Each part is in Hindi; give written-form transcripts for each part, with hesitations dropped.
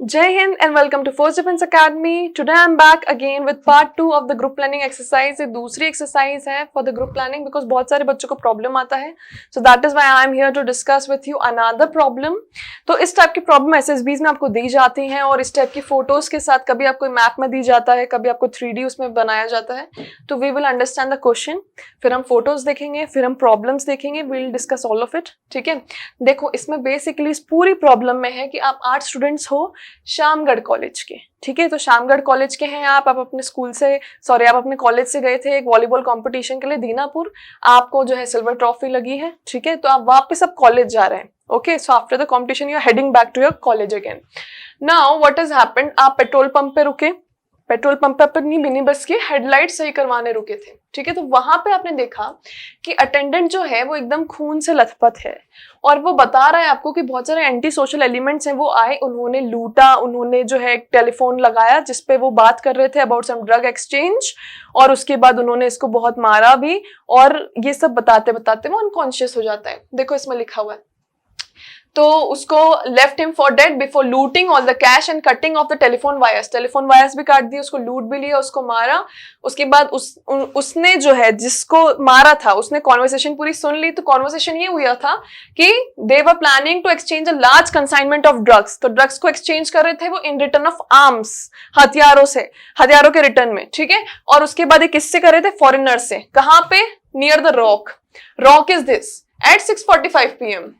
Jai Hind and welcome to Force Defense Academy. Today I'm back again with part 2 of the group planning exercise. ये दूसरी exercise है for the group planning because बहुत सारे बच्चों को problem आता है. So that is why I'm here to discuss with you another problem. तो इस टाइप की problem SSBs में आपको दी जाती हैं और इस टाइप की फोटोज के साथ कभी आपको मैप में दी जाता है, कभी आपको 3D उसमें बनाया जाता है. तो we will understand the question. फिर हम फोटोज देखेंगे, फिर हम प्रॉब्लम्स देखेंगे. We will discuss all of it. ठीक है. देखो इसमें बेसिकली इस पूरी प्रॉब्लम में है कि आप 8 स्टूडेंट्स हो शामगढ़ कॉलेज के. ठीक है, तो शामगढ़ कॉलेज के हैं आप अपने स्कूल से आप अपने कॉलेज से गए थे एक वॉलीबॉल कंपटीशन के लिए दीनापुर. आपको जो है सिल्वर ट्रॉफी लगी है. ठीक है, तो आप वापस अब कॉलेज जा रहे हैं. Okay, so after the competition you are heading back to your college again. Now what has happened, आप पेट्रोल पंप पे रुके. पेट्रोल पंप पे अपनी मिनी बस की हेडलाइट सही करवाने रुके थे. ठीक है, तो वहां पे आपने देखा कि अटेंडेंट जो है वो एकदम खून से लथपथ है और वो बता रहा है आपको कि बहुत सारे एंटी सोशल एलिमेंट्स हैं, वो आए, उन्होंने लूटा, उन्होंने जो है टेलीफोन लगाया जिसपे वो बात कर रहे थे अबाउट सम ड्रग एक्सचेंज, और उसके बाद उन्होंने इसको बहुत मारा भी, और ये सब बताते बताते वो अनकॉन्शियस हो जाता है. देखो इसमें लिखा हुआ है, तो उसको left him for dead before looting all the cash and cutting of the telephone wires भी काट दिए, उसको लूट भी लिया, उसको मारा. उसके बाद उसने जो है जिसको मारा था उसने कॉन्वर्सेशन पूरी सुन ली. तो कॉन्वर्सेशन ये हुआ था कि they were planning to exchange a large consignment of drugs. तो ड्रग्स को एक्सचेंज कर रहे थे वो इन रिटर्न ऑफ आर्म्स, हथियारों के रिटर्न में. ठीक है, और उसके बाद ये किससे कर रहे थे? फॉरेनर से. कहां पे? Near the rock is this eight 6:45 PM.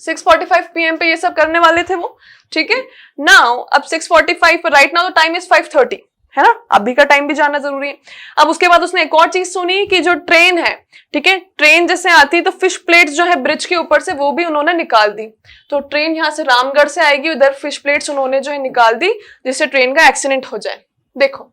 6:45 PM पे ये सब करने वाले थे वो. ठीक है, नाउ अब 6:45 राइट नाउ टाइम इज 5:30 है ना, अभी का टाइम भी जानना जरूरी है. अब उसके बाद उसने एक और चीज सुनी कि जो ट्रेन है, ठीक है, ट्रेन जैसे आती तो फिश प्लेट्स जो है ब्रिज के ऊपर से वो भी उन्होंने निकाल दी. तो ट्रेन यहाँ से रामगढ़ से आएगी, उधर फिश प्लेट्स उन्होंने जो है निकाल दी जिससे ट्रेन का एक्सीडेंट हो जाए. देखो,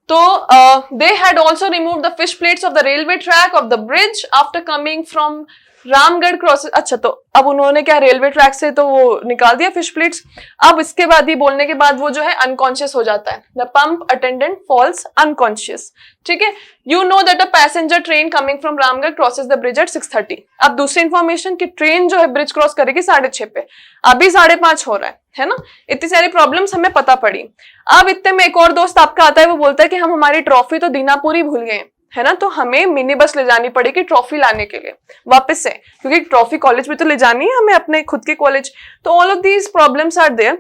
तो they had also remove the fish plates of the railway track of the bridge after coming from Ramgarh cross. अच्छा, तो अब उन्होंने क्या रेलवे ट्रैक से तो वो निकाल दिया फिश प्लेट्स. अब इसके बाद ही बोलने के बाद वो जो है अनकॉन्शियस हो जाता है. The pump attendant falls unconscious. ठीक है, you know that a passenger train coming from Ramgarh crosses the bridge at 6:30. अब दूसरी इंफॉर्मेशन कि ट्रेन जो है ब्रिज क्रॉस करेगी 6:30 पे, अभी 5:30 हो रहा है ना. इतनी सारी प्रॉब्लम्स हमें पता पड़ी. अब इतने में एक और दोस्त आपका आता है, वो बोलता है कि हम हमारी ट्रॉफी तो दीनापुर ही भूल गए है ना, तो हमें मिनी बस ले जानी पड़ेगी ट्रॉफी लाने के लिए वापस से, क्योंकि ट्रॉफी कॉलेज में तो ले जानी है हमें अपने खुद के कॉलेज. तो all of these problems are there.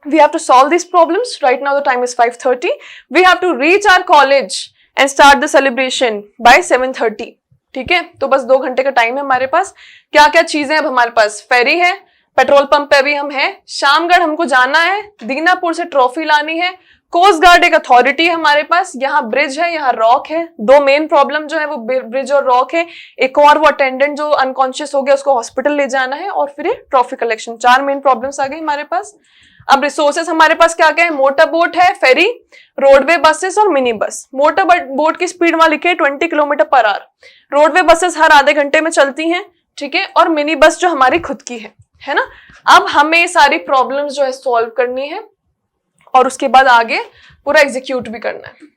We have to solve these problems. Right now the time is 5:30. We have to reach our college and start the celebration by 7:30. ठीक है, तो बस 2 घंटे का टाइम है हमारे पास. क्या क्या चीजें अब हमारे पास? फेरी है, पेट्रोल पंप पे भी हम हैं, शामगढ़ हमको जाना है, दीनापुर से ट्रॉफी लानी है, कोस्ट गार्ड एक अथॉरिटी है हमारे पास, यहाँ ब्रिज है, यहाँ रॉक है. 2 मेन प्रॉब्लम जो है वो ब्रिज और रॉक है. एक और वो अटेंडेंट जो अनकॉन्शियस हो गया उसको हॉस्पिटल ले जाना है, और फिर ट्रॉफी कलेक्शन. 4 मेन प्रॉब्लम्स आ गई हमारे पास. अब रिसोर्सेस हमारे पास क्या क्या है? मोटर बोट है, फेरी, रोडवे बसेस और मिनी बस. मोटर बोट की स्पीड वहां लिखी है 20 km/h. रोडवे बसेस हर आधे घंटे में चलती हैं. ठीक है, और मिनी बस जो हमारी खुद की है ना. अब हमें सारी प्रॉब्लम्स जो है सॉल्व करनी है और उसके बाद आगे पूरा एग्जीक्यूट भी करना है.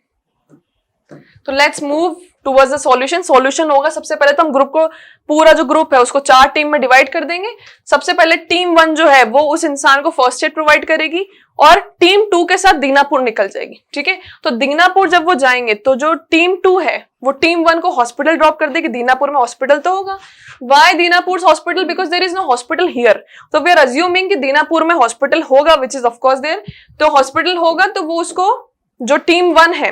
तो let's move towards the solution. Solution होगा सबसे पहले तो हम ग्रुप को, पूरा जो ग्रुप है उसको 4 टीम में डिवाइड कर देंगे. सबसे पहले टीम 1 जो है वो उस इंसान को फर्स्ट एड प्रोवाइड करेगी और टीम 2 के साथ दीनापुर निकल जाएगी. ठीक है, तो दीनापुर जब वो जाएंगे तो जो टीम 2 है वो टीम 1 को हॉस्पिटल ड्रॉप कर देगी. दीनापुर में हॉस्पिटल तो होगा. Why Dinapur hospital? Because there is no hospital here. तो वी आर अज्यूमिंग कि दीनापुर में हॉस्पिटल होगा, which is of course there. तो हॉस्पिटल होगा तो वो उसको, जो टीम 1 है,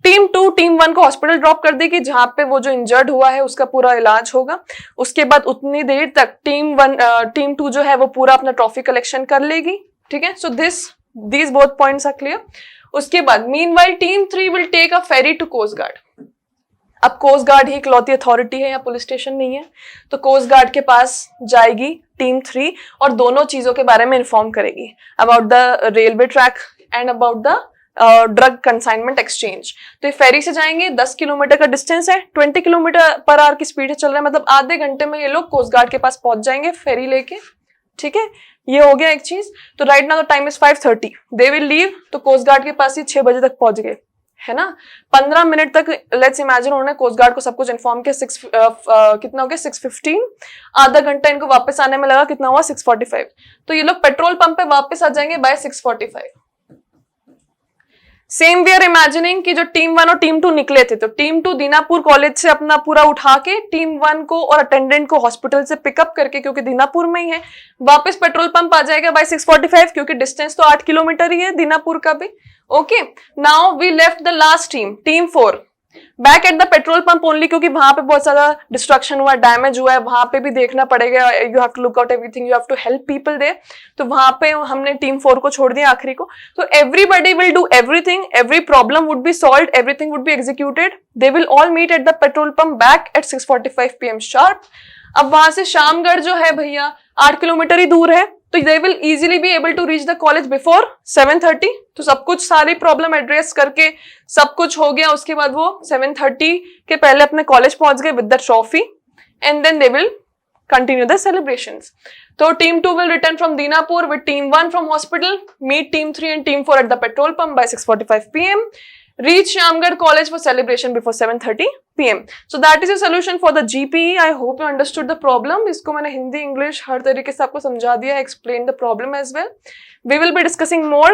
टीम 2 टीम 1 को हॉस्पिटल ड्रॉप कर देगी जहां पे वो जो इंजर्ड हुआ है उसका पूरा इलाज होगा. उसके बाद उतनी देर तक टीम 2 जो है वो पूरा अपना ट्रॉफी कलेक्शन कर लेगी. ठीक है, सो these both points are clear. उसके बाद meanwhile team 3 will take a ferry to coast guard. अब कोस्ट गार्ड ही इकलौती अथॉरिटी है, या पुलिस स्टेशन नहीं है, तो कोस्ट गार्ड के पास जाएगी टीम 3 और दोनों चीजों के बारे में इन्फॉर्म करेगी, about the railway track and about the drug consignment exchange. तो ये फेरी से जाएंगे, 10 किलोमीटर का डिस्टेंस है, 20 km/h की स्पीड से चल रहा है, मतलब आधे घंटे में ये लोग कोस्ट गार्ड के पास पहुंच जाएंगे फेरी लेके. ठीक है, ये हो गया एक चीज. तो right now the time is 5:30. They will leave. तो कोस्ट गार्ड के पास ही 6 बजे तक पहुंच गए है ना। 15 मिनट तक लेट्स इमेजिन उन्होंने कोस्ट गार्ड को सब कुछ इन्फॉर्म किया, कितना हो गया 6:15, आधा घंटा इनको वापस आने में लगा, कितना हुआ 6:45, तो ये लोग पेट्रोल पंप पे वापस आ जाएंगे by 6:45। Same we are imagining कि जो टीम 1 और टीम 2 निकले थे, तो टीम 2 दीनापुर कॉलेज से अपना पूरा उठा के टीम 1 को और अटेंडेंट को हॉस्पिटल से पिकअप करके, क्योंकि दीनापुर में ही है, वापस पेट्रोल पंप आ जाएगा बाय 6:45, क्योंकि डिस्टेंस तो 8 किलोमीटर ही है दीनापुर का भी। Okay, now we left the last team, team 4, back at the petrol pump only, क्योंकि वहां पे बहुत ज्यादा डिस्ट्रक्शन हुआ, डैमेज हुआ है, वहां पे भी देखना पड़ेगा, you have to look out everything, you have to help people there, तो वहां पे हमने टीम 4 को छोड़ दिया आखिरी को। तो everybody will do everything, every problem would be solved, everything would be executed, they will all meet at the petrol pump back at 6:45 PM sharp. अब वहां से शामगढ़ जो है भैया 8 किलोमीटर ही दूर है, तो they will easily be able to reach the college before 7:30। तो सब कुछ सारी प्रॉब्लम एड्रेस करके सब कुछ हो गया, उसके बाद वो 7:30 के पहले अपने कॉलेज पहुंच गए with the trophy, and then they will continue the celebrations. So team 2 will return from Dinapur with team 1 from hospital, meet team 3 and team 4 at the petrol pump by 6:45 PM, reach Shamgarh college for celebration before 7:30 PM. So that is a solution for the GPE. I hope you understood the problem. इसको मैंने हिंदी इंग्लिश हर तरीके से आपको समझा दिया, explain the problem as well. We will be discussing more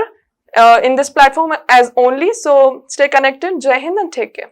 in this platform as only. So stay connected. Jai Hind and take care.